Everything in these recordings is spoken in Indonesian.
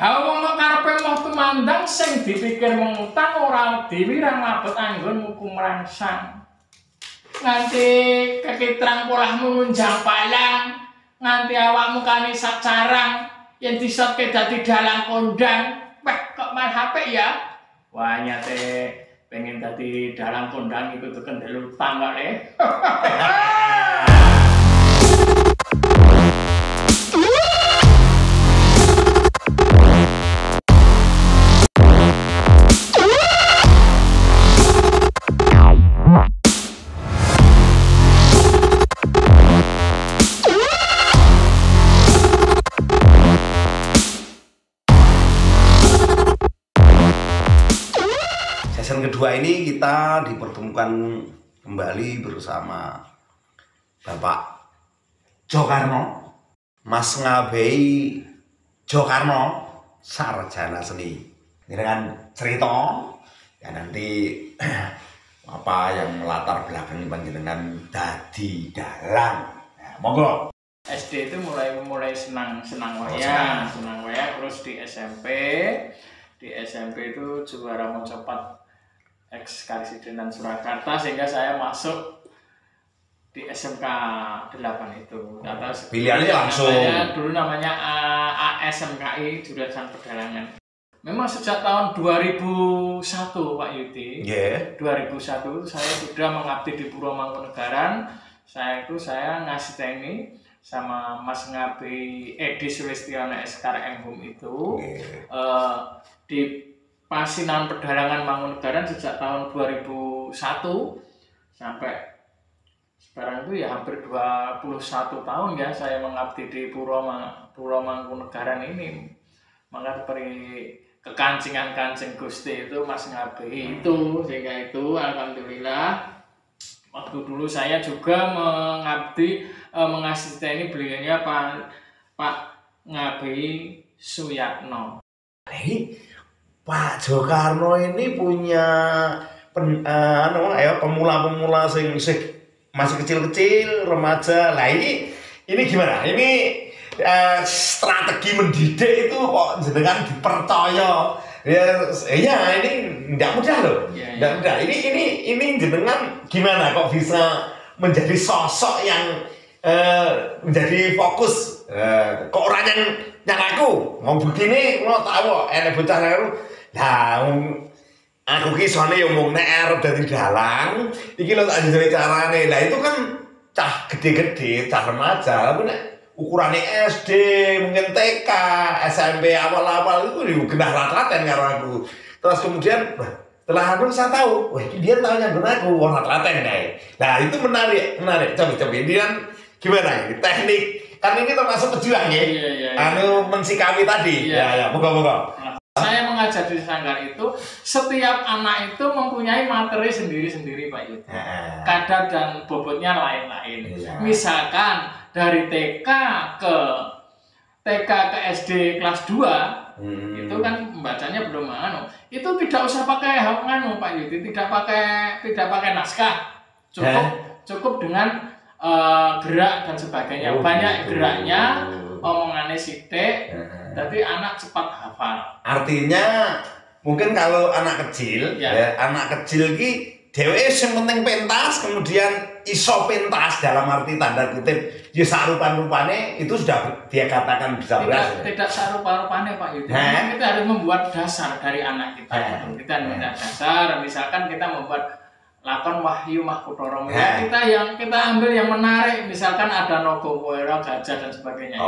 Wong kok karepe moh tumandang sing dipikir mengutang ora diwirang mabet anggon muku merangsang. Nganti kekitrang polahmu ngunjang palang, nganti awakmu kane sak carang, yen disotke dadi dalang kondang. Weh, kok main HP ya? Wah, nyate pengen dadi dalang kondang iku teken delutang kok le. Season kedua ini kita dipertemukan kembali bersama Bapak Djokarno, Mas Ngabei Djokarno, sarjana seni. Ini dengan cerita ya nanti apa yang melatar belakangi panjenengan dadi dalang. Ya, monggo. SD itu mulai senang wayang, terus di SMP itu juara mencepat Karesidenan Surakarta sehingga saya masuk di SMK 8 itu. Atas Pilihannya langsung. Dulu namanya ASMKI Jurusan Pedalangan. Memang sejak tahun 2001 Pak Yuti. Yeah. 2001 saya sudah mengabdi di Puro Mangkunegaran. Saya ngasih teknik sama Mas Ngabei Edi Sulistiono Eskar Enghum itu. Yeah. Di Pasinan Pedalangan Mangkunegaran sejak tahun 2001 sampai sekarang itu ya hampir 21 tahun ya saya mengabdi di Puro Mangkunegaran ini. Maka seperti kekancingan-kancing Gusti itu Mas Ngabei itu, sehingga itu alhamdulillah waktu dulu saya juga mengabdi mengasisteni beliaunya Pak Ngabei Suyatno. Pak Djokarno ini punya pemula-pemula sing masih kecil-kecil, remaja. Lah ini gimana? Ini strategi mendidik itu kok jenengan dipercaya. Ya ini enggak mudah loh. Enggak mudah. Ini jenengan gimana kok bisa menjadi sosok yang menjadi fokus. Kok orang yang aku mau begini, mau tahu enek bocah karo. Lah aku ki soalnya yang mau arep dadi dalang, iki lho tak ajari carane. Lah itu kan cah gede-gede, cah remaja, tapi nek ukurane SD, mungkin TK, SMP awal-awal itu genah rat-raten karo aku. Terus kemudian setelah aku saya tahu, wah dia tahu nyambung aku, wah rat-raten kae. Nah itu menarik. Coba ini kan gimana ini teknik? Kan ini termasuk pejuang ya. Anu mensikapi tadi. Ya, moga-moga. Saya mengajar di sanggar itu, setiap anak itu mempunyai materi sendiri-sendiri Pak Yuti. Kadar dan bobotnya lain-lain. Misalkan dari TK ke SD kelas 2, itu kan membacanya belum itu tidak usah pakai Pak Yuti, tidak pakai naskah. Cukup dengan gerak dan sebagainya. Banyak geraknya, omongannya sithik, tapi anak cepat hafal. Artinya mungkin kalau anak kecil, anak kecil ki dhewe sing penting pentas, kemudian iso pentas dalam arti tanda kutip ya sarupan-rupane itu sudah dia katakan bisa berhasil. Tidak sarupa-rupane Pak Yuti. Kita harus membuat dasar dari anak kita. Kita membuat dasar, misalkan kita membuat lakon Wahyu Mahkutoro. Kita ambil yang menarik, misalkan ada Nogo Wera, gajah dan sebagainya.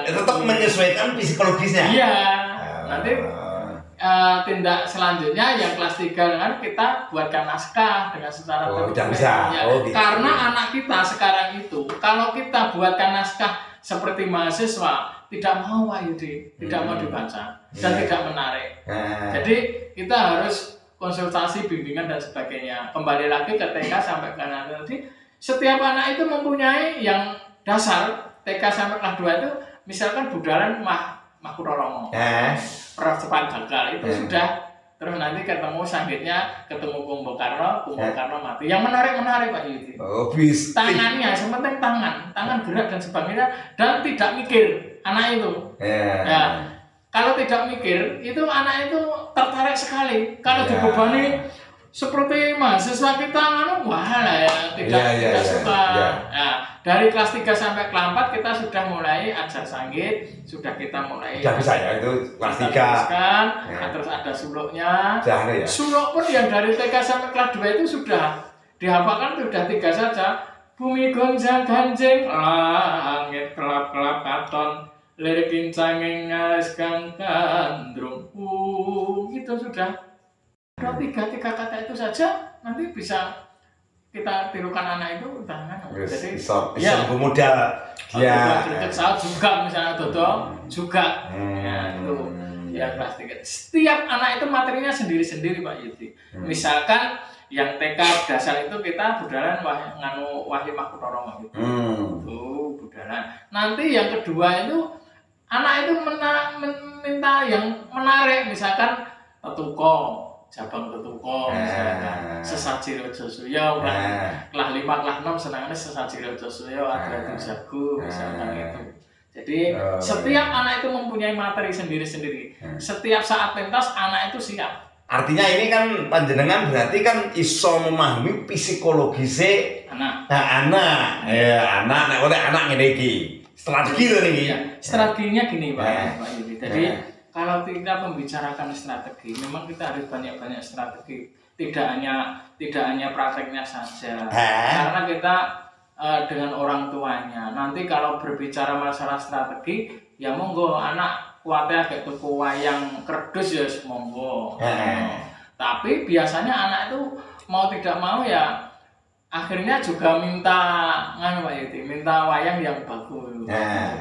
Tetap menyesuaikan psikologisnya. Iya. Nanti tindak selanjutnya yang kelas 3 kan kita buatkan naskah dengan secara tertulis. Karena anak kita sekarang itu kalau kita buatkan naskah seperti mahasiswa tidak mau Pak Yudi, tidak mau dibaca dan tidak menarik. Jadi kita harus konsultasi, bimbingan dan sebagainya. Kembali lagi ke TK sampai ke nanti, setiap anak itu mempunyai yang dasar. TK sampai kelas 2 itu misalkan budalan Mahkutoro, Pracepat Gagal itu sudah. Terus nanti ketemu selanjutnya ketemu Kumbo Karno mati. Yang menarik Pak Yudi. Tangannya, sementing tangan gerak dan sebagainya dan tidak mikir anak itu. kalau tidak mikir itu anak itu tertarik sekali. Kalau dibebani seperti mahasiswa kita wahala ya tidak suka. Nah, dari kelas 3 sampai kelas 4 kita sudah mulai ajar sanggit, sudah kita mulai sudah bisa ya itu kelas 3. Terus ada suluknya. Ya. Suluk pun yang dari TK sampai kelas 2 itu sudah dihafalkan, sudah 3 saja. Bumi gonjang ganjing, langit kelap-kelap katon, lirik kincanging ngaris kang kandrung. Itu sudah. Kalau 3 kata itu saja nanti bisa kita tirukan anak itu jadi bisa muda dia saat juga misalnya Dodo juga ya itu ya kelas 3. Setiap anak itu materinya sendiri-sendiri Pak Yudi. Misalkan yang TK dasar itu kita budalan Wahyu Makutoro gitu. Itu budalan. Nanti yang kedua itu anak itu minta yang menarik, misalkan tetuko, Jabang Tetuko, Sesaji Rojo Suyo, kelas 5, kelas 6 senangannya Sesaji Rojo Suyo, Adrati Jago, misalkan itu. Jadi setiap anak itu mempunyai materi sendiri-sendiri. Setiap saat pentas anak itu siap. Artinya ini kan panjenengan berarti kan iso memahami psikologisnya anak ngene iki. Strategi lho niki. Strateginya gini Pak Yudi. Jadi kalau kita membicarakan strategi, memang kita harus banyak-banyak strategi. Tidak hanya prakteknya saja. Karena kita dengan orang tuanya. Nanti kalau berbicara masalah strategi, ya monggo anak kuatnya kayak tuku wayang kerdus ya monggo. Tapi biasanya anak itu mau tidak mau ya akhirnya juga minta Pak Yudi, minta wayang yang bagus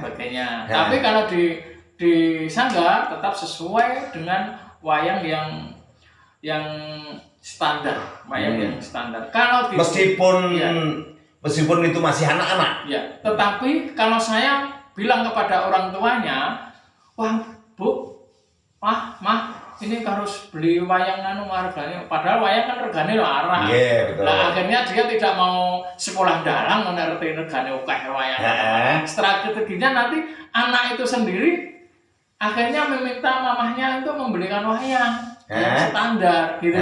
sebagainya. Tapi kalau di Sanggar tetap sesuai dengan wayang yang standar, yang standar. Kalau meskipun itu masih anak-anak. Ya, tetapi kalau saya bilang kepada orang tuanya, wah Bu, Mah, ini harus beli wayang harganya. Padahal wayang kan regane larang. Betul. Nah, akhirnya dia tidak mau sekolah dalang ngerti regane akeh wayang. Strateginya nanti anak itu sendiri akhirnya meminta mamahnya untuk membelikan wayang yang standar gitu.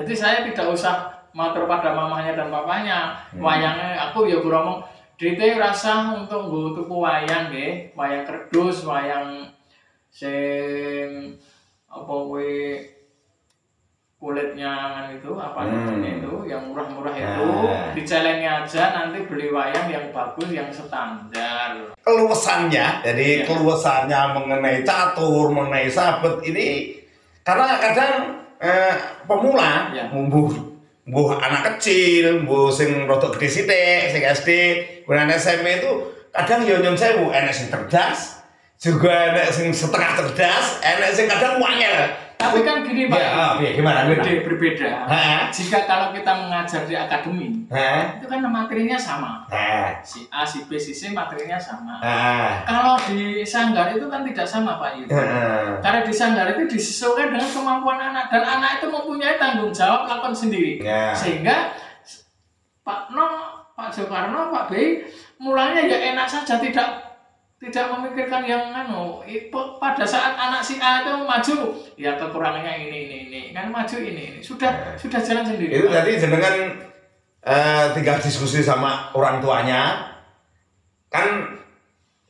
Jadi saya tidak usah matur pada mamahnya dan papanya. Wayangnya aku ya ngomong dite rasa untuk nggo tuku wayang nggih, wayang kerdus, wayang sing apa kuwi kulitnya itu apa namanya itu yang murah-murah itu dicelengi aja, nanti beli wayang yang bagus yang standar. Keluasannya, jadi keluasannya mengenai catur, mengenai sabet ini karena kadang pemula mbuh anak kecil, mbuh sing rada gede sithik, sing SD, kemudian SMP itu kadang yo nyun sewu, enek sing cerdas, juga enek sing setengah cerdas, enek sing kadang wangel. Tapi kan gini Pak, gimana? Berbeda. Jika kalau kita mengajar di akademi, itu kan materinya sama. Si A, si B, si C materinya sama. Kalau di Sanggar itu kan tidak sama Pak Yudi. Karena di Sanggar itu disesuaikan dengan kemampuan anak, dan anak itu mempunyai tanggung jawab lakukan sendiri. Sehingga Pak Soekarno, Pak B mulanya ya enak saja, tidak memikirkan yang pada saat anak si A itu maju ya kekurangannya ini kan maju ini sudah jalan sendiri. Itu tadi jenengan tinggal diskusi sama orang tuanya kan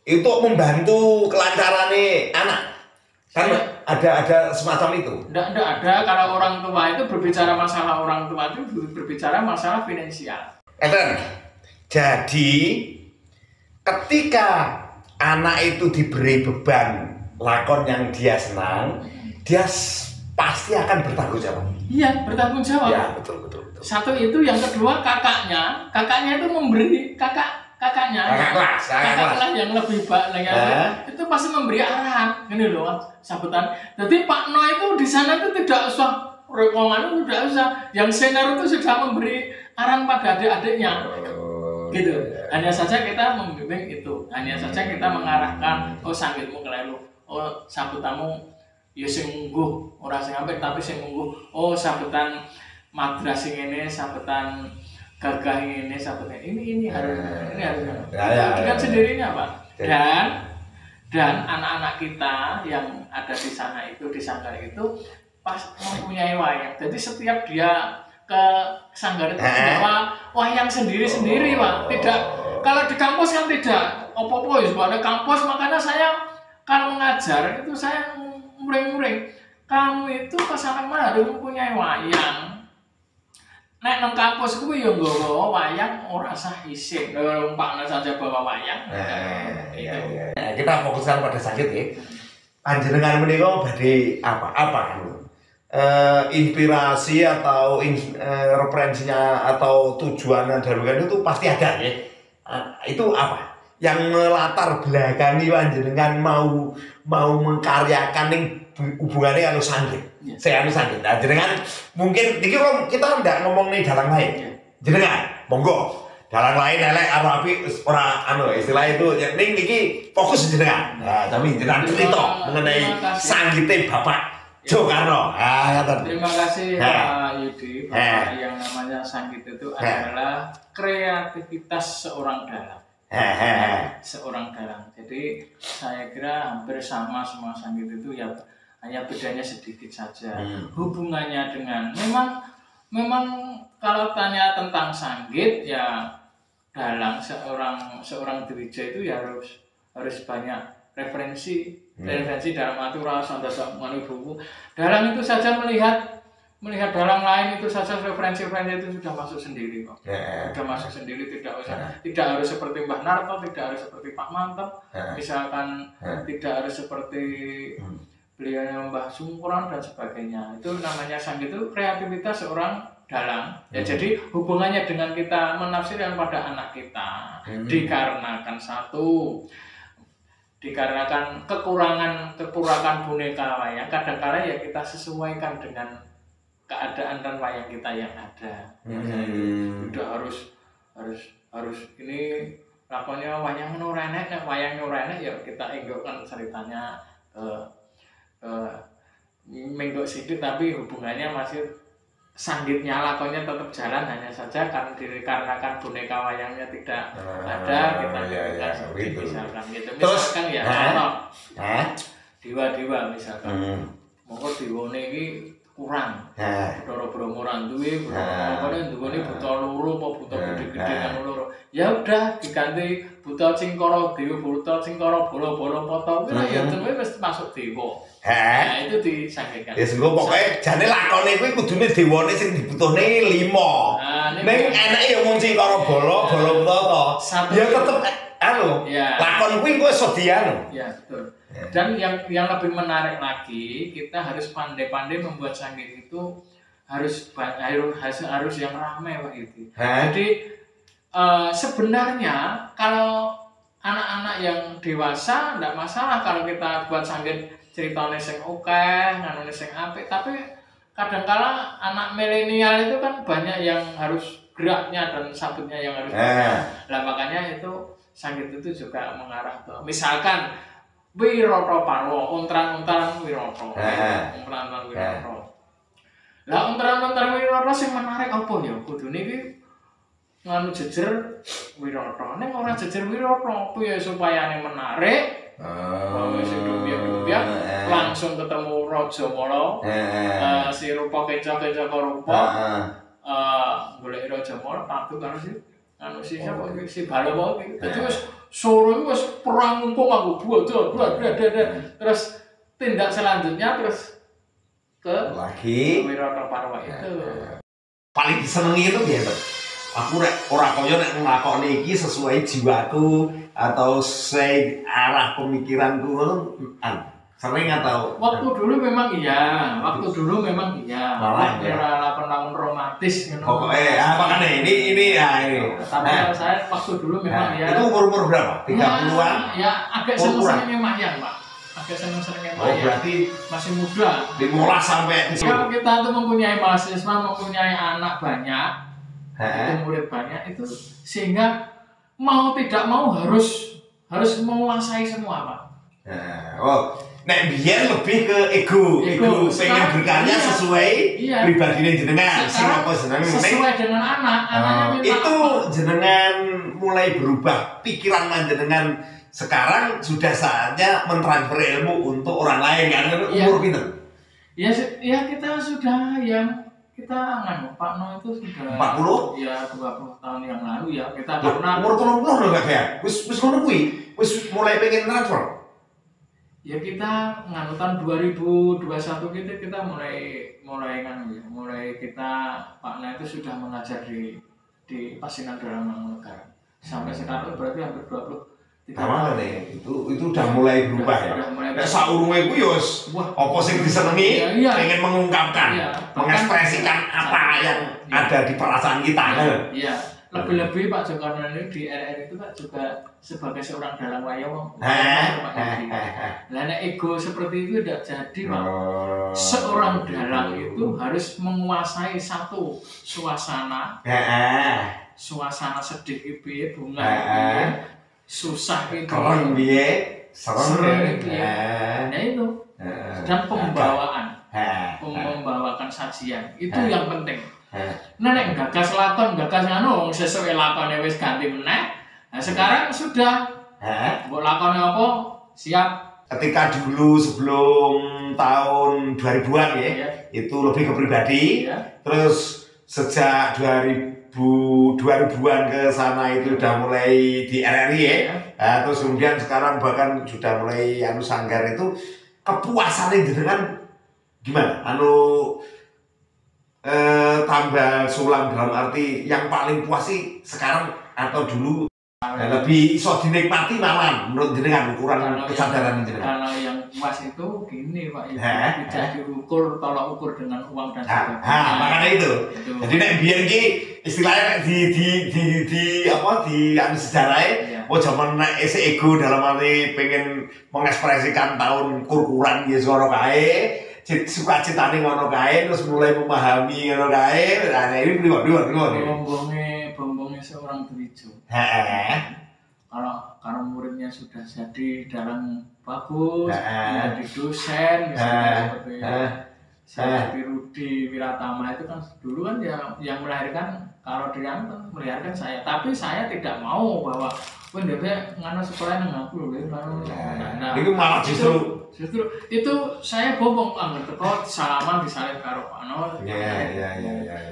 itu membantu kelancaran anak kan ada semacam itu. Tidak ada. Kalau orang tua itu berbicara masalah orang tua itu berbicara masalah finansial. Jadi ketika anak itu diberi beban lakon yang dia senang, dia pasti akan bertanggung jawab. Iya, bertanggung jawab. Ya, betul. Satu itu, yang kedua kakaknya itu memberi kakak kelas yang lebih baik, itu pasti memberi arahan, gini loh, sabetan. Jadi Pak No itu di sana itu tidak usah rekomen, tidak usah. Yang senior itu sudah memberi arahan pada adik-adiknya. Gitu. Hanya saja kita membimbing itu. Hanya saja kita mengarahkan, sanggitmu keliru. Sabetanmu ya sing ngungguh, ora sing apik tapi sing ngungguh. Sabetan madras sing ngene, sabetan gagah ini, sabetan ini harus. Dengan sendirinya, Pak. Dan anak-anak kita yang ada di sana itu, di Sanggar itu pas mempunyai wayang. Jadi setiap dia ke Sanggar itu membawa wayang sendiri-sendiri, Pak. Tidak, kalau di kampus kan tidak. Opo-opo ya, ada kampus, makanya saya kalau mengajar itu saya muring-muring. Kamu itu ke sana harus mempunyai wayang. Nek nang kampus kuwi yo nggawa wayang ora sah isin. Umpamane saja bawa wayang. Iya. Kita fokuskan pada sakit ya. Panjenengan menika badhe apa inspirasi atau referensinya atau tujuan Darukan itu pasti ada ya. Itu apa? Yang melatar belakangi panjenengan mau mengkaryakan ning hubungannya karo sanggit. Saya sanggit. Nah, jenengan mungkin iki kita ndak ngomong nih dalang lain. Jenengan monggo. Dalang lain elek karo apik ora istilah itu ning iki fokus jenengan. Nah, tapi jenengan cerita mengenai sanggite Bapak Jokarno. Terima kasih Pak Yudi. Bapak yang namanya sanggit itu adalah kreativitas seorang dalang. Seorang dalang. Jadi saya kira hampir sama semua sanggit itu ya, hanya bedanya sedikit saja. Hubungannya dengan memang kalau tanya tentang sanggit ya dalang seorang dirija itu ya harus banyak referensi dalam aturan sandasan manubuku. Dalang itu saja melihat dalang lain itu saja referensi itu sudah masuk sendiri kok. Sudah masuk sendiri, tidak harus seperti Mbah Narto, tidak harus seperti Pak Mantep, misalkan tidak harus seperti beliau Mbah Sungkuran dan sebagainya. Itu namanya sanggit, itu kreativitas seorang dalang. Ya jadi hubungannya dengan kita menafsirkan pada anak kita dikarenakan kekurangan boneka wayang, kadang-kadang ya kita sesuaikan dengan keadaan dan wayang kita yang ada. Udah harus ini lakonnya wayang nurenek, wayang nurenek ya kita enggokkan ceritanya menggok sedikit, tapi hubungannya masih sanggitnya lakonnya tetap jalan, hanya saja karena dikarenakan boneka wayangnya tidak ada, kita misalkan gitu. Misalkan ya contoh dewa-dewa misalkan monggo dewane iki kurang Bathara Brahma ra duwe, pokoknya duweni buta loro apa buta gede-gede kan loro. Ya udah diganti buta cingkara dewa, buta cingkara bola-bola poto kuwi ya terus wis masuk dewa. Nah itu disanggitkan. Ya sengko pokoke jane lakone kuwi kudune dewane sing dibutuhne 5. Ning enake ya mung cingkara bola buta to. Ya tetep lakon kuwi engko iso dianu. Ya betul. Dan yang lebih menarik lagi, kita harus pandai-pandai membuat sanggit itu harus yang ramai Pak itu. Jadi sebenarnya kalau anak-anak yang dewasa tidak masalah kalau kita buat sanggit ceritanya sing akeh, nganune sing apik, tapi kadang-kala anak milenial itu kan banyak yang harus geraknya dan sabutnya yang harus lah makanya itu sanggit itu juga mengarah ke misalkan Wiroto Parwo, untran-untran Wiroto. Untran-untran Wiroto. Lah untran-untran Wiroto sing menarik apa ya? Kudune iki nganu jejer Wiroto. Ning ora jejer Wiroto, piye supayane menarik? Wis dubiak langsung ketemu Raja Mala. Si rupa keca-keca rupa. Golek Raja Mala takut karo si siapa si Balawa iki. Dadi wis sore wis perang ngumpul aku buat terus tindak selanjutnya terus ke lagi Wiroto Parwa itu. Paling disenengi itu ya, aku ora kaya nek nglakoni iki sesuai jiwaku atau sesuai arah pemikiranku sering atau waktu dulu memang iya. Era 8 tahun romantis gitu. Makanya ini. Tapi saya waktu dulu memang iya. Itu umur berapa? 30-an? Ya, agak seneng-senengnya mayang, Pak. Berarti masih muda. 15 sampai kalau kita tuh mempunyai mahasiswa, mempunyai anak banyak, itu murid banyak itu sehingga mau tidak mau harus menguasai semua, Pak. Nek biyen lebih ke ego pengen berkarya sesuai pribadine jenengan sing apa jenenge sesuai dengan anaknya itu jenengan mulai berubah pikiran panjenengan sekarang sudah saatnya mentransfer ilmu untuk orang lain kan? Umur pinter? Ya kita sudah kita Pak No itu sudah 40? Ya 20 tahun yang lalu ya kita karena umur 30 loh gak kayak wis ngono kuwi wis mulai pengen transfer. Ya kita tahun 2021 kita mulai kita Pak No itu sudah mengajar di Pasinan Dalam Mangkunegaran. Sampai sekarang berarti hampir 20 Sama nih, itu udah mulai berubah ya. Nek saurunge ku yo apa sing disenengi, pengen mengungkapkan, mengekspresikan apa yang ada di perasaan kita. Iya. Lebih-lebih Pak Joko ini di RR itu Pak juga sebagai seorang dalang wayang. Lah nek ego seperti itu tidak jadi Pak. Seorang dalang itu harus menguasai satu suasana. Suasana sedih piye, bunga piye, susah itu keren piye, serem piye. Nah itu. Dan membawakan sajian itu yang penting. Nah nek gagas lakon, gagas anu sesuai lakone wis ganti meneh. Nah sekarang sudah. Mbok lakone apa? Siap. Ketika dulu sebelum tahun 2000-an ya, itu lebih ke pribadi. Terus sejak 2000-an ke sana itu udah mulai di RRI ya. Nah, terus kemudian sekarang bahkan sudah mulai sanggar itu kepuasannya dengan gimana? Tambah sulam dalam arti yang paling puas sih sekarang atau dulu lebih iso dinikmati malam menurut jenengan ukuran kesadaran jenengan. Kalau yang puas itu gini Pak, bisa diukur tolak ukur dengan uang dan sebagainya. Makanya itu. Jadi nek biyen ki istilahnya di sejarahnya zaman nek isi ego dalam arti pengen mengekspresikan tahun kurkuran ya suara kae, sukacitane ngono kae terus mulai memahami ngono kae. Nah ini priwat. Bombongnya seorang Dwijo. Kalau muridnya sudah jadi dalang bagus, menjadi dosen, misalnya seperti Rudi Wiratama itu kan dulu kan yang melahirkan, kalau dia melahirkan saya, tapi saya tidak mau bahwa dia ngana sekolah nang aku lho. Itu malah justru itu saya bohong kok salaman disalib karo Pak No.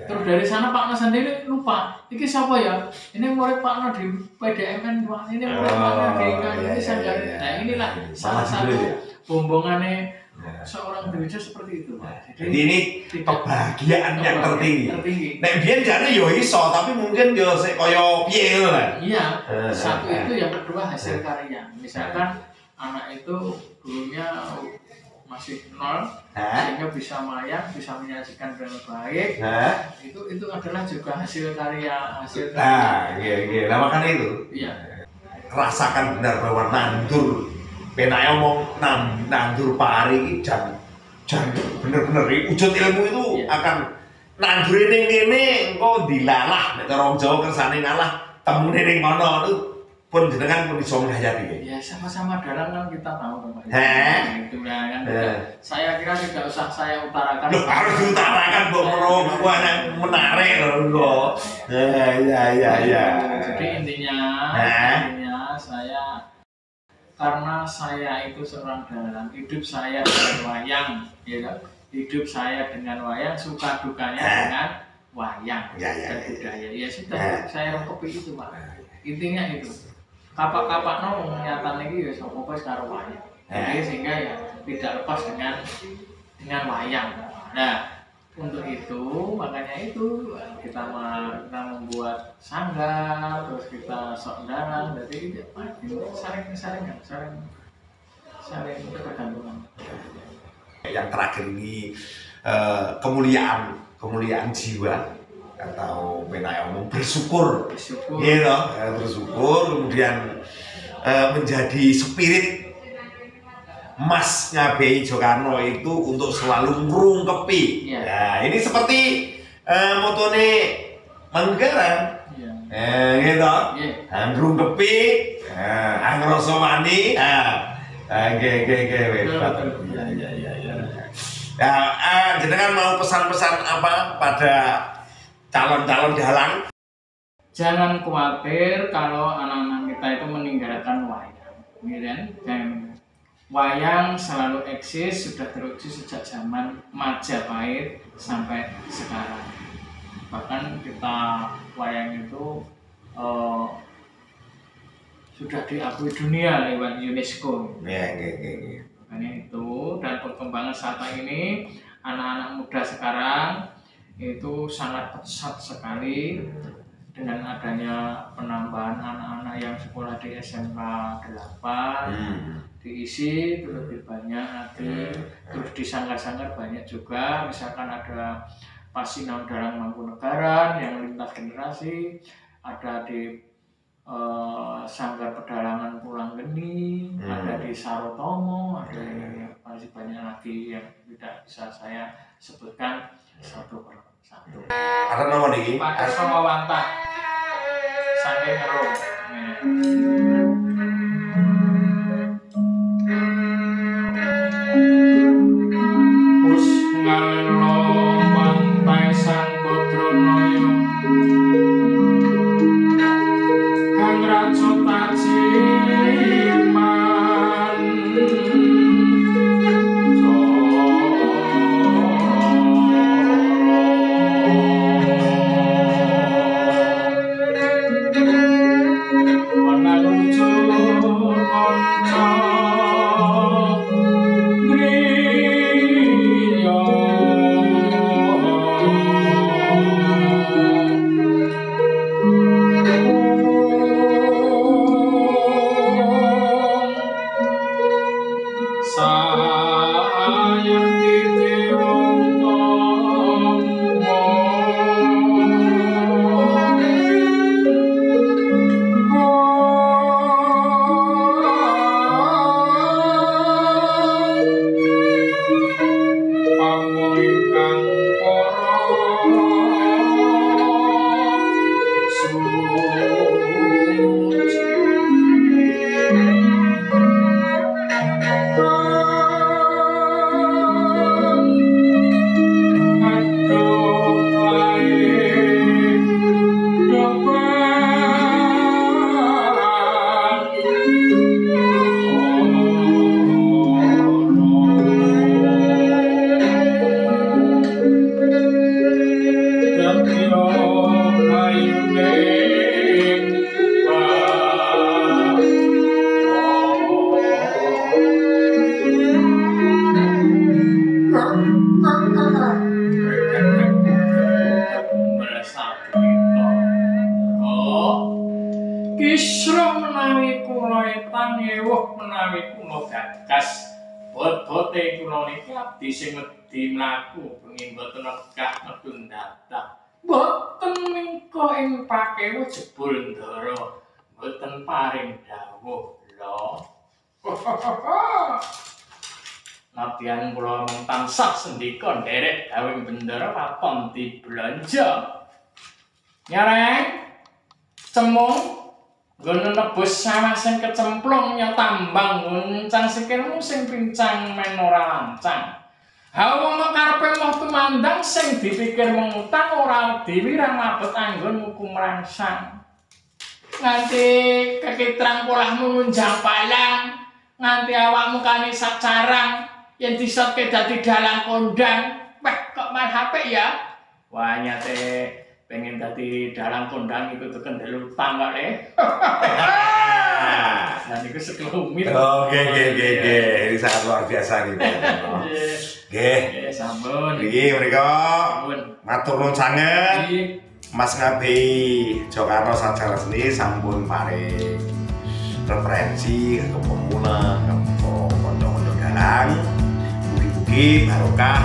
Terus dari sana Pak No sendiri lupa. Iki siapa ya? Ini murid Pak No di PDMN Pak. Ini murid Pak No di ini saya. Nah, inilah salah satu bombongannya seorang Dwijo seperti itu, Pak. Jadi ini kebahagiaan yang tertinggi. Nek biyen jane yo iso, tapi mungkin yo sik kaya piye ngono lah. Iya. Satu itu, yang kedua hasil karya. Misalkan anak itu dulunya masih nol, sehingga bisa mayang, bisa menyajikan dengan baik. Itu adalah juga hasil karya. Iya. Nah, makanya itu. Iya. Rasakan benar bahwa nandur penanya ngomong nandur pari jan bener-bener wujud ilmu itu akan nandur ini engko dilalah nek cara Jawa kersane ngalah temune ning kono itu pun jenengan pun iso menghayati. Ya sama-sama dalang kan kita tahu Pak. Itu kan. Saya kira tidak usah saya utarakan. Loh, harus diutarakan Mbok Pro, yang menarik loh. Ya. Jadi intinya saya, karena saya itu seorang dalang, hidup saya dengan wayang, ya. Hidup saya dengan wayang, suka dukanya dengan wayang dan budaya. Ya sudah, saya rangkupi itu Pak. Intinya itu. Kapak-kapak nyata lagi ya fokus karo wayang. Jadi sehingga ya tidak lepas dengan wayang. Nah, untuk itu makanya itu kita membuat sanggar, terus kita sok dalang, jadi saling ketergantungan. Yang terakhir ini kemuliaan jiwa atau penanya umum bersyukur. Gitu, bersyukur kemudian menjadi spirit Mas Ngabei Jokarno itu untuk selalu ngrungkepi. Nah, ini seperti motone Mangkunegaran. Gitu. Ngrungkepi, ngrasa wani. Jenengan mau pesan-pesan apa pada calon-calon dalang? Jangan khawatir kalau anak-anak kita itu meninggalkan wayang. Dan wayang selalu eksis, sudah teruji sejak zaman Majapahit sampai sekarang. Bahkan kita wayang itu sudah diakui dunia lewat UNESCO. Makanya itu, dan perkembangan saat ini anak-anak muda sekarang itu sangat pesat sekali dengan adanya penambahan anak-anak yang sekolah di SMK 8 diisi lebih banyak nanti, terus di sanggar-sanggar banyak juga, misalkan ada Pasinau Dalang Mangkunegaran yang lintas generasi, ada di Sanggar Pedalangan Pulang Geni, ada di Sarotomo, ada masih banyak lagi yang tidak bisa saya sebutkan satu per satu. Ada nama nih? Pakai sama wantah, saking ngerung. Kisruh menawi kula etan ewuh menawi kula gagas bot-bote kula niki abdi sing wedi mlaku bengi mboten nekak medun dadah mboten mengko ing pakewu jebul ndara mboten paring dawuh lho. Latihan kula mung tansah sendika nderek gawe bendara katon diblanja nyareng cemung nggon nebus sawah sing kecemplung ya tambang nguncang sikilmu sing pincang men ora lancang. Hawa karepe moh tumandang sing dipikir mengutang ora diwirang mabet anggon muku merangsang. Nganti kekitrang polahmu nunjang palang, nganti awakmu kani sak carang yen disotke dadi dalang kondang. Weh kok main HP ya? Wah nyate pengen tadi dalang kondang itu tekan dulu tanggal dan itu sekelumit. Oke. Ini sangat luar biasa nih. Oke. Sampun. Iki mereka matur nuwun sanget. Mas Ngabi Jokarno Sacara Seni sampun paring referensi ke pemula ke kanca-kanca dalang. Mugi-mugi barokah